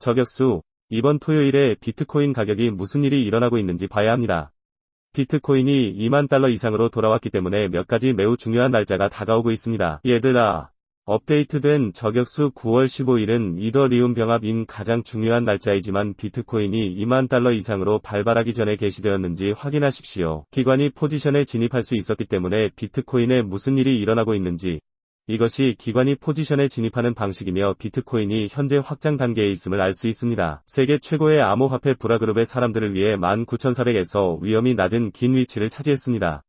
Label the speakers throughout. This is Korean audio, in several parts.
Speaker 1: 저격수, 이번 토요일에 비트코인 가격이 무슨 일이 일어나고 있는지 봐야 합니다. 비트코인이 2만 달러 이상으로 돌아왔기 때문에 몇 가지 매우 중요한 날짜가 다가오고 있습니다. 얘들아, 업데이트된 저격수 9월 15일은 이더리움 병합인 가장 중요한 날짜이지만 비트코인이 2만 달러 이상으로 발발하기 전에 게시되었는지 확인하십시오. 기관이 포지션에 진입할 수 있었기 때문에 비트코인에 무슨 일이 일어나고 있는지, 이것이 기관이 포지션에 진입하는 방식이며 비트코인이 현재 확장 단계에 있음을 알 수 있습니다. 세계 최고의 암호화폐 브라그룹의 사람들을 위해 19400에서 위험이 낮은 긴 위치를 차지했습니다.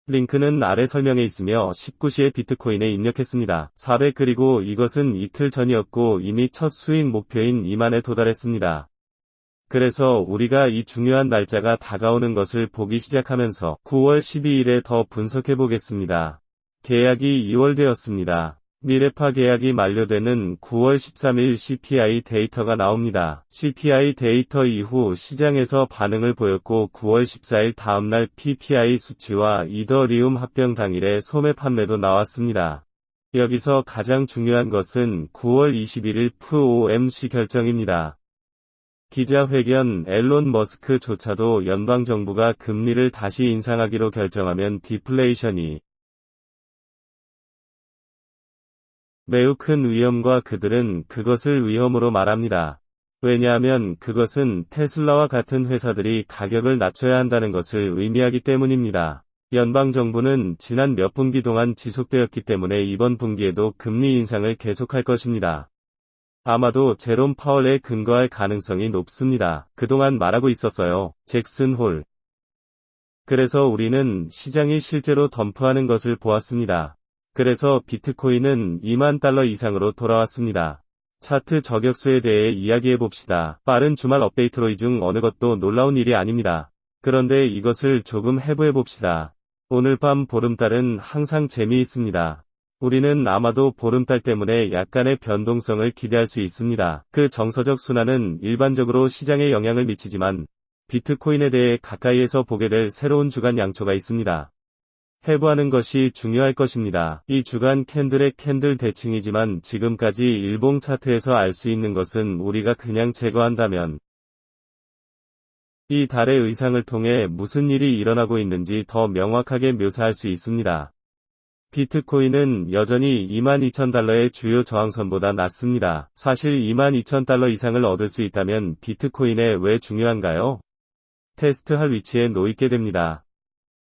Speaker 1: 링크는 아래 설명에 있으며 19시에 비트코인에 입력했습니다. 400 그리고 이것은 이틀 전이었고 이미 첫 수익 목표인 2만에 도달했습니다. 그래서 우리가 이 중요한 날짜가 다가오는 것을 보기 시작하면서 9월 12일에 더 분석해 보겠습니다. 계약이 2월 되었습니다. 미래파 계약이 만료되는 9월 13일 CPI 데이터가 나옵니다. CPI 데이터 이후 시장에서 반응을 보였고 9월 14일 다음날 PPI 수치와 이더리움 합병 당일에 소매 판매도 나왔습니다. 여기서 가장 중요한 것은 9월 21일 FOMC 결정입니다. 기자회견 앨런 머스크조차도 연방정부가 금리를 다시 인상하기로 결정하면 디플레이션이 매우 큰 위험과 그들은 그것을 위험으로 말합니다. 왜냐하면 그것은 테슬라와 같은 회사들이 가격을 낮춰야 한다는 것을 의미하기 때문입니다. 연방정부는 지난 몇 분기 동안 지속되었기 때문에 이번 분기에도 금리 인상을 계속할 것입니다. 아마도 제롬 파월에 근거할 가능성이 높습니다. 그동안 말하고 있었어요. 잭슨 홀. 그래서 우리는 시장이 실제로 덤프하는 것을 보았습니다. 그래서 비트코인은 2만 달러 이상으로 돌아왔습니다. 차트 저격수에 대해 이야기해 봅시다. 빠른 주말 업데이트로 이 중 어느 것도 놀라운 일이 아닙니다. 그런데 이것을 조금 해부해 봅시다. 오늘 밤 보름달은 항상 재미있습니다. 우리는 아마도 보름달 때문에 약간의 변동성을 기대할 수 있습니다. 그 정서적 순환은 일반적으로 시장에 영향을 미치지만 비트코인에 대해 가까이에서 보게 될 새로운 주간 양초가 있습니다. 해부하는 것이 중요할 것입니다. 이 주간 캔들의 캔들 대칭이지만 지금까지 일봉 차트에서 알 수 있는 것은 우리가 그냥 제거한다면 이 달의 의상을 통해 무슨 일이 일어나고 있는지 더 명확하게 묘사할 수 있습니다. 비트코인은 여전히 22,000달러의 주요 저항선보다 낮습니다. 사실 22,000달러 이상을 얻을 수 있다면 비트코인에 왜 중요한가요? 테스트할 위치에 놓이게 됩니다.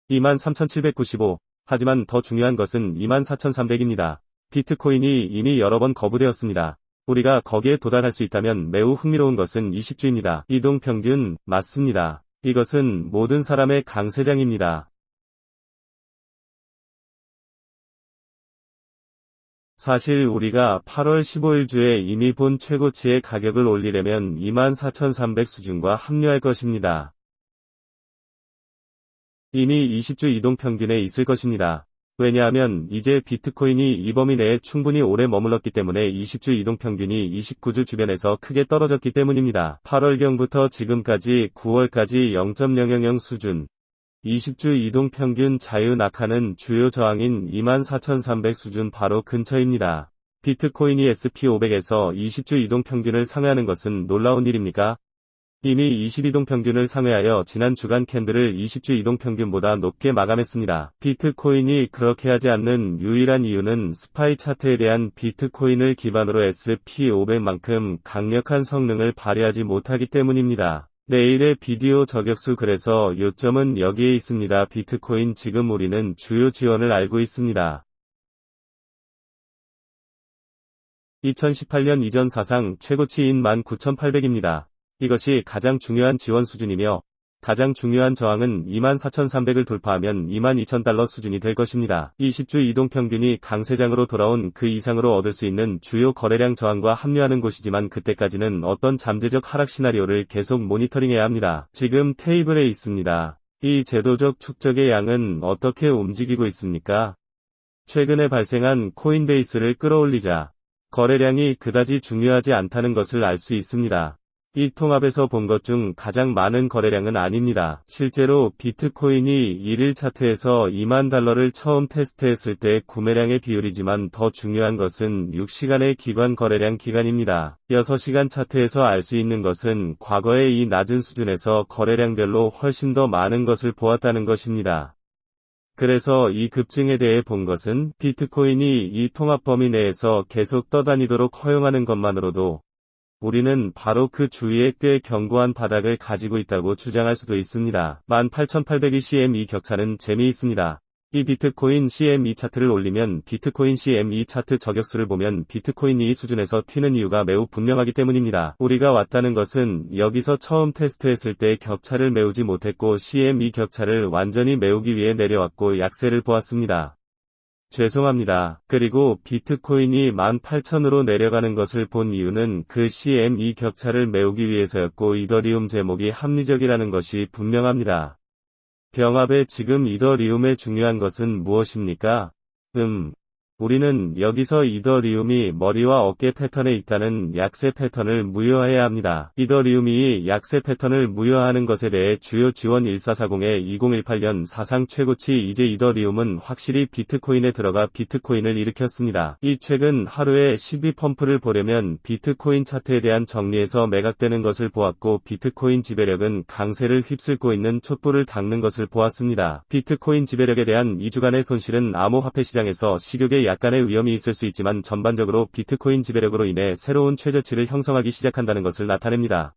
Speaker 1: 23,795. 하지만 더 중요한 것은 24,300입니다. 비트코인이 이미 여러 번 거부되었습니다. 우리가 거기에 도달할 수 있다면 매우 흥미로운 것은 20주입니다. 이동평균, 맞습니다. 이것은 모든 사람의 강세장입니다. 사실 우리가 8월 15일 주에 이미 본 최고치의 가격을 올리려면 24,300 수준과 합류할 것입니다. 이미 20주 이동평균에 있을 것입니다. 왜냐하면 이제 비트코인이 이 범위 내에 충분히 오래 머물렀기 때문에 20주 이동평균이 29주 주변에서 크게 떨어졌기 때문입니다. 8월경부터 지금까지 9월까지 0.000 수준, 20주 이동평균 자유 낙하는 주요 저항인 24,300 수준 바로 근처입니다. 비트코인이 SP500에서 20주 이동평균을 상회하는 것은 놀라운 일입니까? 이미 20이동평균을 상회하여 지난 주간 캔들을 20주 이동평균보다 높게 마감했습니다. 비트코인이 그렇게 하지 않는 유일한 이유는 스파이 차트에 대한 비트코인을 기반으로 SP500만큼 강력한 성능을 발휘하지 못하기 때문입니다. 내일의 비디오 저격수 그래서 요점은 여기에 있습니다. 비트코인 지금 우리는 주요 지원을 알고 있습니다. 2018년 이전 사상 최고치인 19,800입니다. 이것이 가장 중요한 지원 수준이며 가장 중요한 저항은 24,300을 돌파하면 22,000달러 수준이 될 것입니다. 20주 이동평균이 강세장으로 돌아온 그 이상으로 얻을 수 있는 주요 거래량 저항과 합류하는 곳이지만 그때까지는 어떤 잠재적 하락 시나리오를 계속 모니터링해야 합니다. 지금 테이블에 있습니다. 이 제도적 축적의 양은 어떻게 움직이고 있습니까? 최근에 발생한 코인베이스를 끌어올리자 거래량이 그다지 중요하지 않다는 것을 알 수 있습니다. 이 통합에서 본 것 중 가장 많은 거래량은 아닙니다. 실제로 비트코인이 1일 차트에서 2만 달러를 처음 테스트했을 때 구매량의 비율이지만 더 중요한 것은 6시간의 기관 거래량 기간입니다. 6시간 차트에서 알 수 있는 것은 과거의 이 낮은 수준에서 거래량별로 훨씬 더 많은 것을 보았다는 것입니다. 그래서 이 급증에 대해 본 것은 비트코인이 이 통합 범위 내에서 계속 떠다니도록 허용하는 것만으로도 우리는 바로 그 주위에 꽤 견고한 바닥을 가지고 있다고 주장할 수도 있습니다. 18,800이 CME 격차는 재미있습니다. 이 비트코인 CME 차트를 올리면 비트코인 CME 차트 저격수를 보면 비트코인이 이 수준에서 튀는 이유가 매우 분명하기 때문입니다. 우리가 왔다는 것은 여기서 처음 테스트했을 때 격차를 메우지 못했고 CME 격차를 완전히 메우기 위해 내려왔고 약세를 보았습니다. 죄송합니다. 그리고 비트코인이 18,000으로 내려가는 것을 본 이유는 그 CME 격차를 메우기 위해서였고 이더리움 제목이 합리적이라는 것이 분명합니다. 병합에 지금 이더리움의 중요한 것은 무엇입니까? 우리는 여기서 이더리움이 머리와 어깨 패턴에 있다는 약세 패턴을 무효화해야 합니다. 이더리움이 약세 패턴을 무효화하는 것에 대해 주요 지원 1440의 2018년 사상 최고치 이제 이더리움은 확실히 비트코인에 들어가 비트코인을 일으켰습니다. 이 최근 하루에 12펌프를 보려면 비트코인 차트에 대한 정리에서 매각되는 것을 보았고 비트코인 지배력은 강세를 휩쓸고 있는 촛불을 닦는 것을 보았습니다. 비트코인 지배력에 대한 2주간의 손실은 암호화폐 시장에서 식욕의 약간의 위험이 있을 수 있지만 전반적으로 비트코인 지배력으로 인해 새로운 최저치를 형성하기 시작한다는 것을 나타냅니다.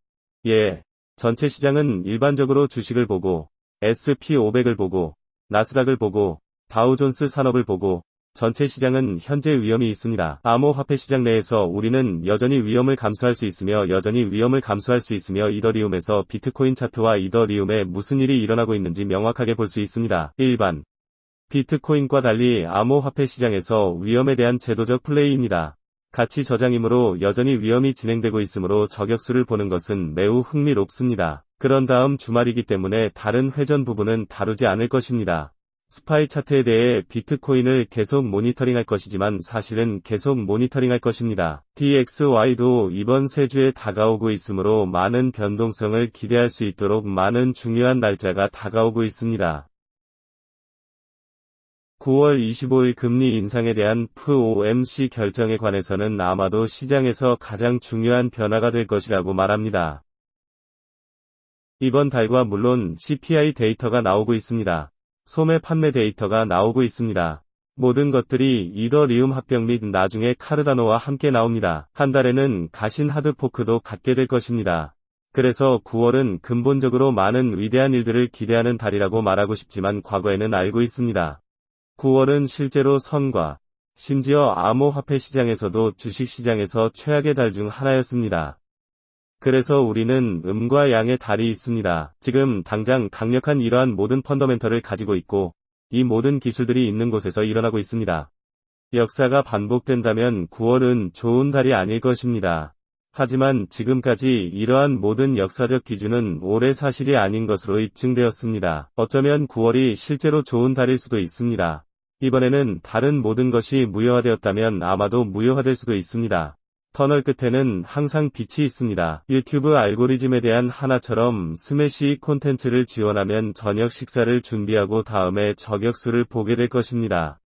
Speaker 1: 전체 시장은 일반적으로 주식을 보고 SP500을 보고 나스닥을 보고 다우존스 산업을 보고 전체 시장은 현재 위험이 있습니다. 암호화폐 시장 내에서 우리는 여전히 위험을 감수할 수 있으며 이더리움에서 비트코인 차트와 이더리움에 무슨 일이 일어나고 있는지 명확하게 볼 수 있습니다. 일반 비트코인과 달리 암호화폐 시장에서 위험에 대한 제도적 플레이입니다. 가치 저장이므로 여전히 위험이 진행되고 있으므로 저격수를 보는 것은 매우 흥미롭습니다. 그런 다음 주말이기 때문에 다른 회전 부분은 다루지 않을 것입니다. 스파이 차트에 대해 비트코인을 계속 모니터링할 것이지만 사실은 계속 모니터링할 것입니다. DXY도 이번 세 주에 다가오고 있으므로 많은 변동성을 기대할 수 있도록 많은 중요한 날짜가 다가오고 있습니다. 9월 25일 금리 인상에 대한 FOMC 결정에 관해서는 아마도 시장에서 가장 중요한 변화가 될 것이라고 말합니다. 이번 달과 물론 CPI 데이터가 나오고 있습니다. 소매 판매 데이터가 나오고 있습니다. 모든 것들이 이더리움 합병 및 나중에 카르다노와 함께 나옵니다. 한 달에는 가신 하드포크도 갖게 될 것입니다. 그래서 9월은 근본적으로 많은 위대한 일들을 기대하는 달이라고 말하고 싶지만 과거에는 알고 있습니다. 9월은 실제로 선과 심지어 암호화폐 시장에서도 주식시장에서 최악의 달 중 하나였습니다. 그래서 우리는 음과 양의 달이 있습니다. 지금 당장 강력한 이러한 모든 펀더멘털을 가지고 있고 이 모든 기술들이 있는 곳에서 일어나고 있습니다. 역사가 반복된다면 9월은 좋은 달이 아닐 것입니다. 하지만 지금까지 이러한 모든 역사적 기준은 올해 사실이 아닌 것으로 입증되었습니다. 어쩌면 9월이 실제로 좋은 달일 수도 있습니다. 이번에는 다른 모든 것이 무효화되었다면 아마도 무효화될 수도 있습니다. 터널 끝에는 항상 빛이 있습니다. 유튜브 알고리즘에 대한 하나처럼 스매시 콘텐츠를 지원하면 저녁 식사를 준비하고 다음에 저격수를 보게 될 것입니다.